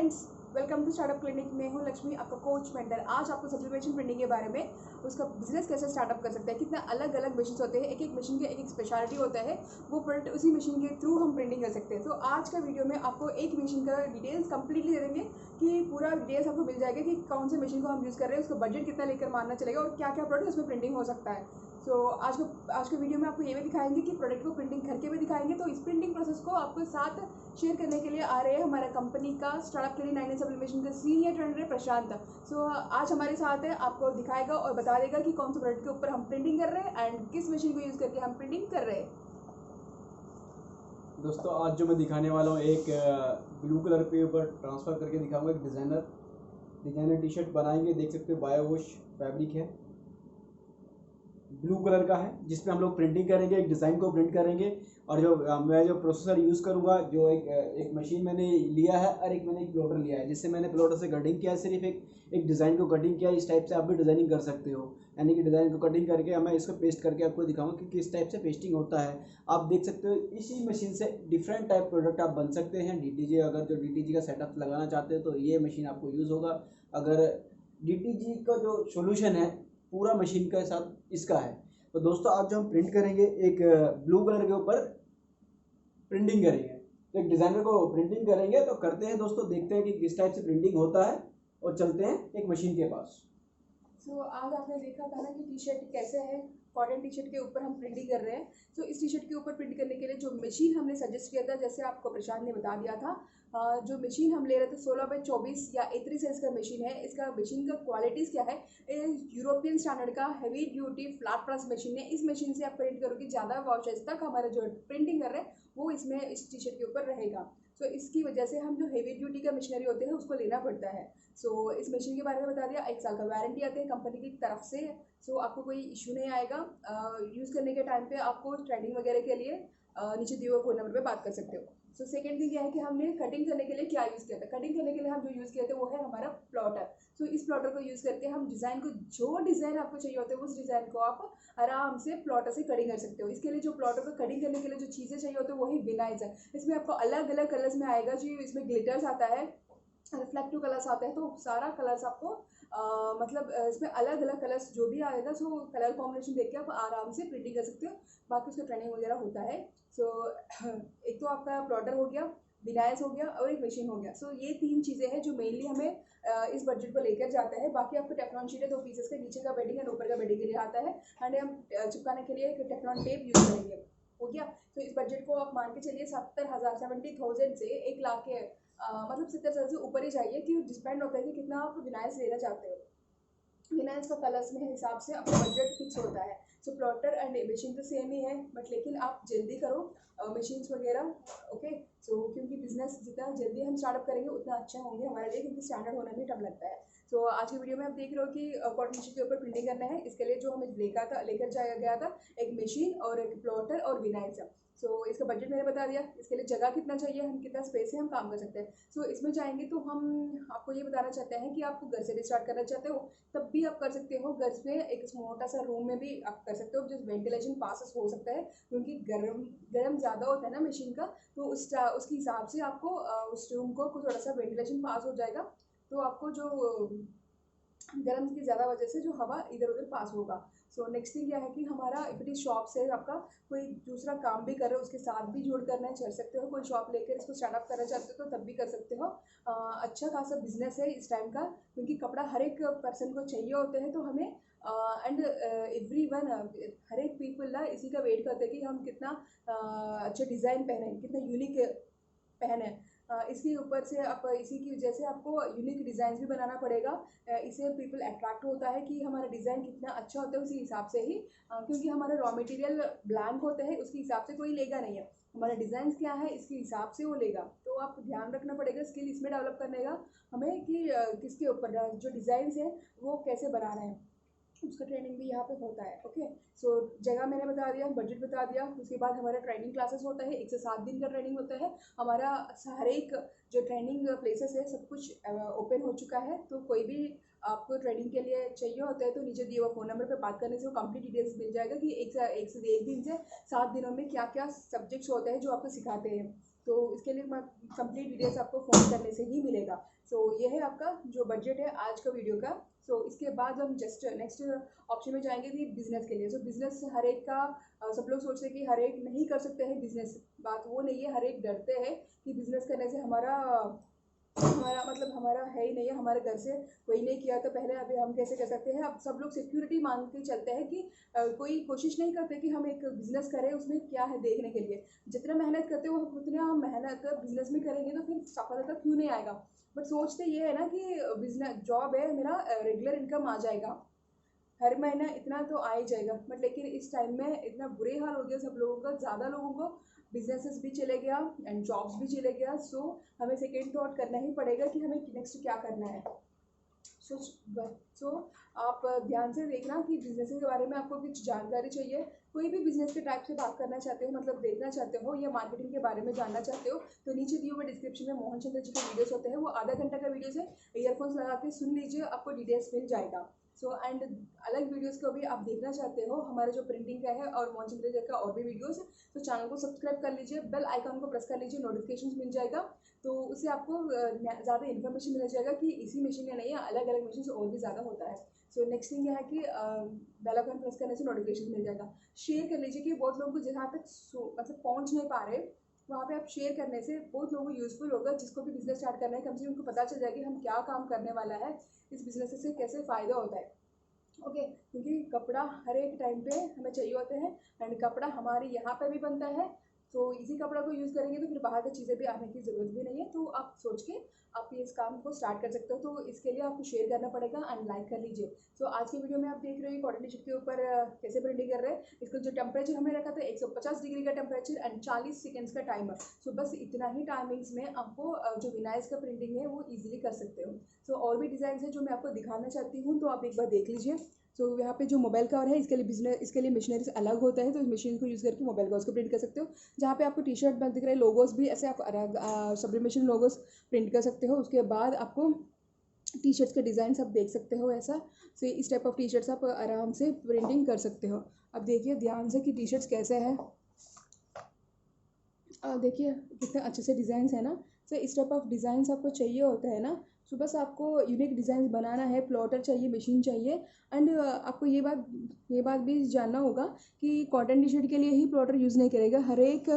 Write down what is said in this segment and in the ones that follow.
Friends, welcome to startup clinic. मैं हूं लक्ष्मी, आपका कोच मेंटर। आज आपको सब्लिमेशन प्रिंटिंग के बारे में, उसका बिजनेस कैसे स्टार्टअप कर सकते हैं, कितना अलग अलग मशीन होते हैं, एक एक मशीन के एक एक स्पेशलिटी होता है, वो प्रोडक्ट उसी मशीन के थ्रू हम प्रिंटिंग कर सकते हैं। तो आज का वीडियो में आपको एक मशीन का डिटेल्स कंप्लीटली दे देंगे कि पूरा डिटेल्स आपको मिल जाएगा कि कौन से मशीन को हम यूज़ कर रहे हैं, उसका बजट कितना लेकर मारना चलेगा और क्या क्या प्रोडक्ट उसमें प्रिंटिंग हो सकता है। सो आज के वीडियो में आपको ये भी दिखाएंगे कि प्रोडक्ट को प्रिंटिंग करके भी दिखाएंगे। तो इस प्रिंटिंग प्रोसेस को आपको साथ शेयर करने के लिए आ रहे हैं हमारा कंपनी का स्टार्टअप क्लिनिक 99 सब्लिमेशन का सीनियर ट्रेनर प्रशांत। सो आज हमारे साथ है, आपको दिखाएगा और बता देगा कि कौन से प्रोडक्ट के ऊपर हम प्रिंटिंग कर रहे हैं एंड किस मशीन को यूज़ करके हम प्रिंटिंग कर रहे हैं। दोस्तों, आज जो मैं दिखाने वाला हूँ एक ब्लू कलर के ऊपर ट्रांसफ़र करके दिखाऊंगा। एक डिज़ाइनर टी शर्ट बनाएंगे। देख सकते हो बायो वॉश फैब्रिक है, ब्लू कलर का है, जिसमें हम लोग प्रिंटिंग करेंगे, एक डिज़ाइन को प्रिंट करेंगे। और मैं जो प्रोसेसर यूज़ करूँगा, जो एक मशीन मैंने लिया है और मैंने एक प्लॉटर लिया है, जिससे मैंने प्लॉटर से कटिंग किया है, सिर्फ एक डिज़ाइन को कटिंग किया। इस टाइप से आप भी डिज़ाइनिंग कर सकते हो, यानी कि डिज़ाइन को कटिंग करके मैं इसको पेस्ट करके आपको दिखाऊंगा कि किस टाइप से पेस्टिंग होता है। आप देख सकते हो इसी मशीन से डिफरेंट टाइप प्रोडक्ट आप बन सकते हैं। DTG, अगर जो DTG का सेटअप लगाना चाहते हो तो ये मशीन आपको यूज़ होगा। अगर DTG का जो सोल्यूशन है पूरा मशीन के साथ इसका है। तो दोस्तों, आज जो हम प्रिंट करेंगे, एक ब्लू कलर के ऊपर प्रिंटिंग करेंगे, तो एक डिज़ाइनर को प्रिंटिंग करेंगे। तो करते हैं दोस्तों, देखते हैं कि किस टाइप से प्रिंटिंग होता है और चलते हैं एक मशीन के पास। आज आपने देखा था ना कि टी शर्ट कैसे है, कॉटन टी शर्ट के ऊपर हम प्रिंटिंग कर रहे हैं। तो इस टी शर्ट के ऊपर प्रिंट करने के लिए जो मशीन हमने सजेस्ट किया था, जैसे आपको प्रशांत ने बता दिया था, जो मशीन हम ले रहे थे 16x24 या A3 साइज का मशीन है। इसका मशीन का क्वालिटीज़ क्या है, यूरोपियन स्टैंडर्ड का heavy duty flat press machine है। इस मशीन से आप प्रिंट करोगे, ज़्यादा वॉशेस तक हमारा जो प्रिंटिंग कर रहे हैं वो इसमें इस टी शर्ट के ऊपर रहेगा। तो इसकी वजह से हम जो हैवी ड्यूटी का मशीनरी होते हैं उसको लेना पड़ता है। इस मशीन के बारे में बता दिया, 1 साल का वारंटी आते हैं कंपनी की तरफ से। आपको कोई इशू नहीं आएगा। यूज़ करने के टाइम पे आपको ट्रेनिंग वगैरह के लिए नीचे दिए हुए फ़ोन नंबर पे बात कर सकते हो। सेकेंड थिंग यह है कि हमने कटिंग करने के लिए क्या यूज़ किया था। कटिंग करने के लिए हम जो यूज़ किया था वो है हमारा प्लॉटर। इस प्लॉटर को यूज़ करके हम डिज़ाइन को, जो डिज़ाइन आपको चाहिए होता है उस डिज़ाइन को आप आराम से प्लॉटर से कटिंग कर सकते हो। इसके लिए जो प्लॉटर को कटिंग करने के लिए जो चीज़ें चाहिए होती है वही विनाइल्स है। इसमें आपको अलग अलग कलर्स में आएगा जी। इसमें ग्लिटर्स आता है, रिफ्लेक्टिव कलर्स आते हैं, तो सारा कलर्स आपको इसमें अलग अलग कलर्स जो भी आएगा, कलर कॉम्बिनेशन देख के आप आराम से प्रिंटिंग कर सकते हो। बाकी उसका ट्रेनिंग वगैरह होता है। एक तो आपका प्लॉटर हो गया, विनाइल्स हो गया और एक मशीन हो गया। ये 3 चीज़ें हैं जो मेनली हमें इस बजट को लेकर जाता है। बाकी आपको टेफ्लॉन शीट है 2 पीसेस का, नीचे का बेडिंग एंड ऊपर का बेडिंग के लिए आता है। एंड हम चिपकाने के लिए एक टेफ्लॉन टेप यूज़ करेंगे। हो गया। तो इस बजट को आप मान के चलिए 70,000 से 1 लाख के 70,000 से ऊपर ही चाहिए, कि डिपेंड होता है कि कितना आप विनाइल्स लेना चाहते हो। विनाइल्स का कलर्स में हिसाब से आपका बजट फिक्स होता है। प्लॉटर एंड मशीन तो सेम ही है, बट लेकिन आप जल्दी करो मशीन्स वगैरह। ओके। क्योंकि बिजनेस जितना जल्दी हम स्टार्टअप करेंगे उतना अच्छा होंगे हमारे लिए, क्योंकि स्टैंडर्ड होना भी टाइम लगता है। आज की वीडियो में आप देख रहे हो कि कॉटन मशीन के ऊपर प्रिंटिंग करना है। इसके लिए जो हमें लेकर जाया गया था, एक मशीन और एक प्लॉटर और विनाइल्स। इसका बजट मैंने बता दिया। इसके लिए जगह कितना चाहिए, हम कितना स्पेस से हम काम कर सकते हैं। इसमें जाएंगे तो हम आपको ये बताना चाहते हैं कि आप घर से भी स्टार्ट करना चाहते हो तब भी आप कर सकते हो। घर में एक मोटा सा रूम में भी आप कर सकते हो, जिस वेंटिलेशन पासेस हो सकता है, क्योंकि गर्म ज़्यादा होता है ना मशीन का। तो उसके हिसाब से आपको उस रूम को थोड़ा सा वेंटिलेशन पास हो जाएगा। तो आपको जो गर्म की ज़्यादा वजह से जो हवा इधर उधर पास होगा। नेक्स्ट थिंग क्या है कि हमारा इफ इट शॉप से आपका कोई दूसरा काम भी कर रहे हो, उसके साथ भी जुड़ करना चल सकते हो। कोई शॉप लेकर इसको स्टार्टअप करना चाहते हो तो तब भी कर सकते हो। अच्छा खासा बिजनेस है इस टाइम का, क्योंकि कपड़ा हर एक पर्सन को चाहिए होते हैं। तो हमें एंड एवरीवन, हर एक पीपल ना इसी का वेट करते हैं कि हम कितना अच्छा डिज़ाइन पहने, कितना यूनिक पहने। इसके ऊपर से आप इसी की वजह से आपको यूनिक डिज़ाइन भी बनाना पड़ेगा। इससे पीपल अट्रैक्ट होता है कि हमारा डिज़ाइन कितना अच्छा होता है, उसी हिसाब से ही। क्योंकि हमारा रॉ मटेरियल ब्लैंक होता है, उसके हिसाब से कोई लेगा नहीं है। हमारा डिज़ाइन क्या है इसके हिसाब से वो लेगा। तो आप ध्यान रखना पड़ेगा, स्किल इसमें डेवलप करने का हमें कि किसके ऊपर जो डिज़ाइंस है वो कैसे बना रहे हैं, उसका ट्रेनिंग भी यहाँ पे होता है। ओके। जगह मैंने बता दिया, बजट बता दिया। उसके बाद हमारा ट्रेनिंग क्लासेस होता है, 1 से 7 दिन का ट्रेनिंग होता है हमारा। हर एक जो ट्रेनिंग प्लेसेस है सब कुछ ओपन हो चुका है। तो कोई भी आपको ट्रेनिंग के लिए चाहिए होता है तो नीचे दिए हुआ फ़ोन नंबर पे बात करने से वो कंप्लीट डिटेल्स मिल जाएगा कि एक दिन से 7 दिनों में क्या क्या सब्जेक्ट्स होते हैं जो आपको सिखाते हैं। तो इसके लिए कंप्लीट डिटेल्स आपको फ़ोन करने से ही मिलेगा। सो ये है आपका जो बजट है आज का वीडियो का। सो इसके बाद हम जस्ट नेक्स्ट ऑप्शन में जाएंगे कि बिजनेस के लिए। सो बिजनेस हर एक का सब लोग सोचते हैं कि हर एक नहीं कर सकते हैं बिजनेस। बात वो नहीं है, हर एक डरते हैं कि बिजनेस करने से हमारा हमारा मतलब हमारा है ही नहीं है, हमारे घर से कोई नहीं किया तो पहले अभी हम कैसे कर सकते हैं। अब सब लोग सिक्योरिटी मांग के चलते हैं कि कोई कोशिश नहीं करते कि हम एक बिजनेस करें उसमें क्या है देखने के लिए। जितना मेहनत करते हो उतना हम मेहनत बिजनेस में करेंगे तो फिर सफलता क्यों नहीं आएगा। बट सोचते ये है ना कि बिजनेस जॉब है मेरा, रेगुलर इनकम आ जाएगा, हर महीना इतना तो आ ही जाएगा। बट लेकिन इस टाइम में इतना बुरे हाल हो गया सब लोगों का, ज़्यादा लोगों को बिजनेसेस भी चले गया एंड जॉब्स भी चले गया। सो हमें सेकेंड थॉट करना ही पड़ेगा कि हमें नेक्स्ट क्या करना है। सो आप ध्यान से देखना कि बिजनेस के बारे में आपको कुछ जानकारी चाहिए, कोई भी बिजनेस के टाइप से बात करना चाहते हो, मतलब देखना चाहते हो या मार्केटिंग के बारे में जानना चाहते हो, तो नीचे दिए हुए डिस्क्रिप्शन में मोहन चंद्र जी के वीडियोस होते हैं, वो आधा घंटा का वीडियोस है, ईयरफोन्स लगा के सुन लीजिए, आपको डिटेल्स मिल जाएगा। सो एंड अलग वीडियोस को भी आप देखना चाहते हो हमारे जो प्रिंटिंग का है और मोहन चंद्र जी का और भी वीडियोस है, तो चैनल को सब्सक्राइब कर लीजिए, बेल आइकन को प्रेस कर लीजिए, नोटिफिकेशन मिल जाएगा। तो उससे आपको ज़्यादा इन्फॉर्मेशन मिल जाएगा कि इसी मशीन में नहीं है, अलग अलग मशीन से और भी ज़्यादा होता है। सो नेक्स्ट थिंग यह है कि बेल आइकन प्रेस करने से नोटिफिकेशन मिल जाएगा। शेयर कर लीजिए कि बहुत लोगों को जहाँ पे मतलब पहुँच नहीं पा रहे वहाँ पे आप शेयर करने से बहुत लोगों को यूज़फुल होगा। जिसको भी बिजनेस स्टार्ट करना है कम से कम उनको पता चल जाएगा कि हम क्या काम करने वाला है, इस बिजनेस से कैसे फ़ायदा होता है। ओके क्योंकि कपड़ा हर एक टाइम पे हमें चाहिए होते हैं एंड कपड़ा हमारे यहाँ पे भी बनता है। तो इसी कपड़ा को यूज़ करेंगे तो फिर बाहर की चीज़ें भी आने की ज़रूरत भी नहीं है। तो आप सोच के आप ये इस काम को स्टार्ट कर सकते हो। तो इसके लिए आपको शेयर करना पड़ेगा एंड लाइक कर लीजिए। सो आज की वीडियो में आप देख रहे हो कॉटन टी-शर्ट के ऊपर कैसे प्रिंटिंग कर रहे हैं। इसका जो टेम्परेचर हमने रखा था 150 डिग्री का टेम्परेचर एंड 40 सेकेंड्स का टाइमर। सो बस इतना ही टाइमिंग्स में आपको जो विनाइल्स का प्रिंटिंग है वो ईजिली कर सकते हो। सो और भी डिज़ाइन है जो मैं आपको दिखाना चाहती हूँ, तो आप एक बार देख लीजिए। सो यहाँ पे जो मोबाइल कवर है इसके लिए बिजनेस, इसके लिए मशीनरीज अलग होता है, तो इस मशीन को यूज़ करके मोबाइल कवर्स को प्रिंट कर सकते हो। जहाँ पे आपको टी शर्ट में दिख रहे हैं लोगोस भी ऐसे आप सब्लिमेशन लोगोस प्रिंट कर सकते हो। उसके बाद आपको टी शर्ट्स के डिज़ाइन आप देख सकते हो ऐसा। से इस टाइप ऑफ टी शर्ट्स आप आराम से प्रिंटिंग कर सकते हो। अब देखिए ध्यान से कि टी शर्ट्स कैसे हैं, देखिए कितने अच्छे से डिज़ाइन है ना। सो इस टाइप ऑफ डिज़ाइन आपको चाहिए होता है ना। सो बस आपको यूनिक डिज़ाइन बनाना है, प्लॉटर चाहिए, मशीन चाहिए एंड आपको ये बात भी जानना होगा कि कॉटन टी शर्ट के लिए ही प्लॉटर यूज़ नहीं करेगा। हर एक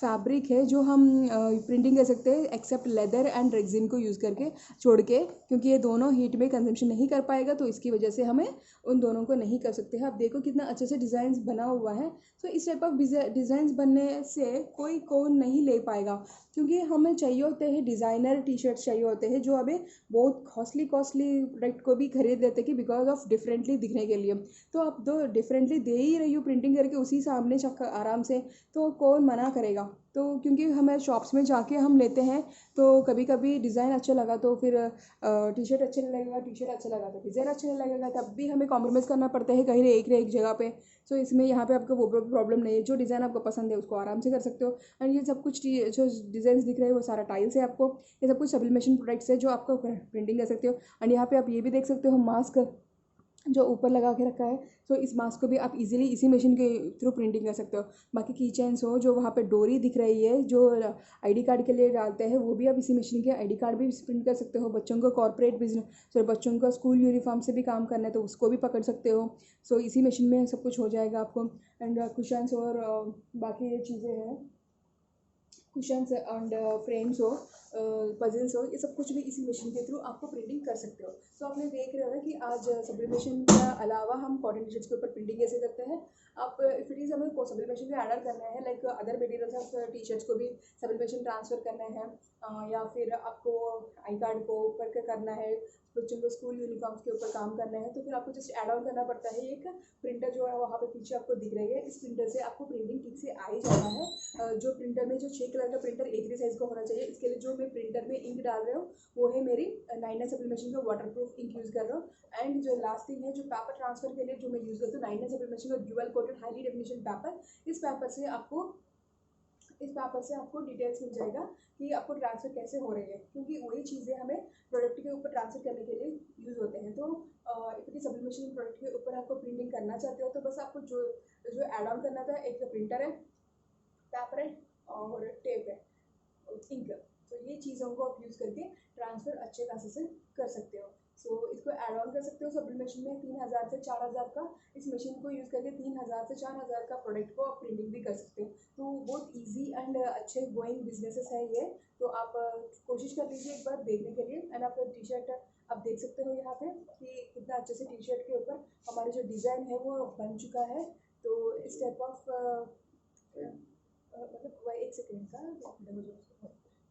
फैब्रिक है जो हम प्रिंटिंग कर सकते हैं एक्सेप्ट लेदर एंड रेक्सिन को यूज़ करके छोड़ के, क्योंकि ये दोनों हीट में कंजम्पशन नहीं कर पाएगा, तो इसकी वजह से हमें उन दोनों को नहीं कर सकते हैं। आप देखो कितना अच्छे से डिज़ाइन बना हुआ है। सो इस टाइप ऑफ डिज़ाइन बनने से कोई कौन नहीं ले पाएगा, क्योंकि हमें चाहिए होते हैं डिज़ाइनर टी शर्ट्स चाहिए होते हैं जो हमें बहुत कॉस्टली प्रोडक्ट को भी खरीद लेते हैं कि बिकॉज ऑफ डिफरेंटली दिखने के लिए। तो आप दो डिफरेंटली दे ही रही हो प्रिंटिंग करके उसी सामने आराम से, तो कौन मना करेगा। तो क्योंकि हमें शॉप्स में जाके हम लेते हैं, तो कभी कभी डिज़ाइन अच्छा लगा तो फिर टी शर्ट अच्छा नहीं लगेगा, टी शर्ट अच्छा लगा तो डिज़ाइन अच्छा नहीं लगेगा, तब भी हमें कॉम्प्रोमाइज़ करना पड़ता है कहीं एक जगह पे। सो इसमें यहाँ पे आपको वो प्रॉब्लम नहीं है, जो डिज़ाइन आपको पसंद है उसको आराम से कर सकते हो। एंड ये सब कुछ जो डिज़ाइन दिख रहे हैं वो सारा टाइल्स है आपको, ये सब कुछ सब्लिमेशन प्रोडक्ट्स है जो आपको प्रिंटिंग कर सकते हो। एंड यहाँ पे आप ये भी देख सकते हो मास्क जो ऊपर लगा के रखा है। सो इस मास्क को भी आप इजीली इसी मशीन के थ्रू प्रिंटिंग कर सकते हो। बाकी की चेन्स हो जो वहाँ पे डोरी दिख रही है जो आईडी कार्ड के लिए डालते हैं, वो भी आप इसी मशीन के आईडी कार्ड भी प्रिंट कर सकते हो। बच्चों को कॉर्पोरेट बिजनेस, सो बच्चों का स्कूल यूनिफॉर्म से भी काम करना है तो उसको भी पकड़ सकते हो। सो इसी मशीन में सब कुछ हो जाएगा आपको। एंड कुशन्स और बाकी ये चीज़ें हैं, कुशन्स एंड फ्रेम्स हो, पजल्स हो, ये सब कुछ भी इसी मशीन के थ्रू आपको प्रिंटिंग कर सकते हो। तो आपने देख रहे हो कि आज सब्लिमेशन के अलावा हम कॉटन टी शर्ट्स के ऊपर प्रिंटिंग कैसे करते हैं। आप इफ इट इज़ हमें सब्लिमेशन का ऑर्डर करना है like other materials of T shirts को भी सब्लिमेशन ट्रांसफ़र करना है, या फिर आपको आई कार्ड को ऊपर करना है, बच्चों को स्कूल यूनिफॉर्म्स के ऊपर काम करना है, तो फिर आपको जस्ट ऐड ऑन करना पड़ता है। एक प्रिंटर जो है वहाँ पे पीछे आपको दिख रही है, इस प्रिंटर से आपको प्रिंटिंग ठीक से आ ही जाना है। जो प्रिंटर में जो 6 कलर का प्रिंटर एक ही साइज़ का होना चाहिए। इसके लिए जो मैं प्रिंटर में इंक डाल रही हूँ वो है मेरी 99 सब्लिमेशन का वाटरप्रूफ इंक यूज़ कर रहा हूँ। एंड जो लास्ट थिंग है जो पेपर ट्रांसफ़र के लिए जो मैं यूज़ करती हूँ 99 सब्लिमेशन का dual coated highly definition paper. इस पेपर से आपको डिटेल्स मिल जाएगा कि आपको ट्रांसफ़र कैसे हो रही है, क्योंकि वही चीज़ें हमें प्रोडक्ट के ऊपर ट्रांसफ़र करने के लिए यूज़ होते हैं। तो इतनी सब्लिमेशन प्रोडक्ट के ऊपर आपको प्रिंटिंग करना चाहते हो तो बस आपको जो जो ऐड ऑन करना था, एक प्रिंटर है, पेपर है और टेप है, इंक। तो ये चीज़ों को आप यूज़ करके ट्रांसफ़र अच्छे खासे से कर सकते हो। सो इसको ऐड ऑन कर सकते हो सब्लिम मशीन में 3000 से 4000 का। इस मशीन को यूज़ करके 3000 से 4000 का प्रोडक्ट को आप प्रिंटिंग भी कर सकते हो। तो बहुत ईजी एंड अच्छे गोइंग बिजनेसेस है ये। तो आप कोशिश कर लीजिए एक बार देखने के लिए। एंड आप टी शर्ट आप देख सकते हो यहाँ पे कि कितना अच्छे से टी शर्ट के ऊपर हमारे जो डिज़ाइन है वो बन चुका है। तो इस टाइप ऑफ मतलब वह एक सेकेंड का।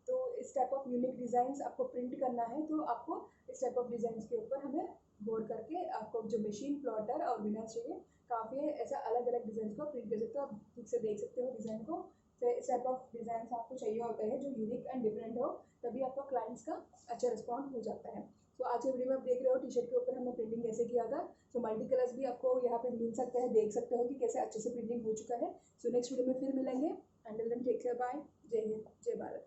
तो इस टाइप ऑफ यूनिक डिज़ाइंस आपको प्रिंट करना है तो आपको इस टाइप ऑफ डिज़ाइंस के ऊपर हमें गौर करके आपको जो मशीन प्लॉटर और विनर चाहिए काफ़ी ऐसा अलग अलग डिज़ाइन को प्रिंट कर सकते हो। आप ठीक से देख सकते हो डिज़ाइन को। तो इस टाइप ऑफ डिज़ाइन आपको चाहिए होता है जो यूनिक एंड डिफरेंट हो, तभी आपका क्लाइंट्स का अच्छा रिस्पॉन्स हो जाता है। तो आज के वीडियो में आप देख रहे हो टी शर्ट के ऊपर हमने प्रिंटिंग कैसे किया था। तो मल्टी कलर्स भी आपको यहाँ पे मिल सकते हैं, देख सकते हो कि कैसे अच्छे से प्रिंटिंग हो चुका है। सो नेक्स्ट वीडियो में फिर मिलेंगे। Until then take care, bye. जय हिंद, जय भारत।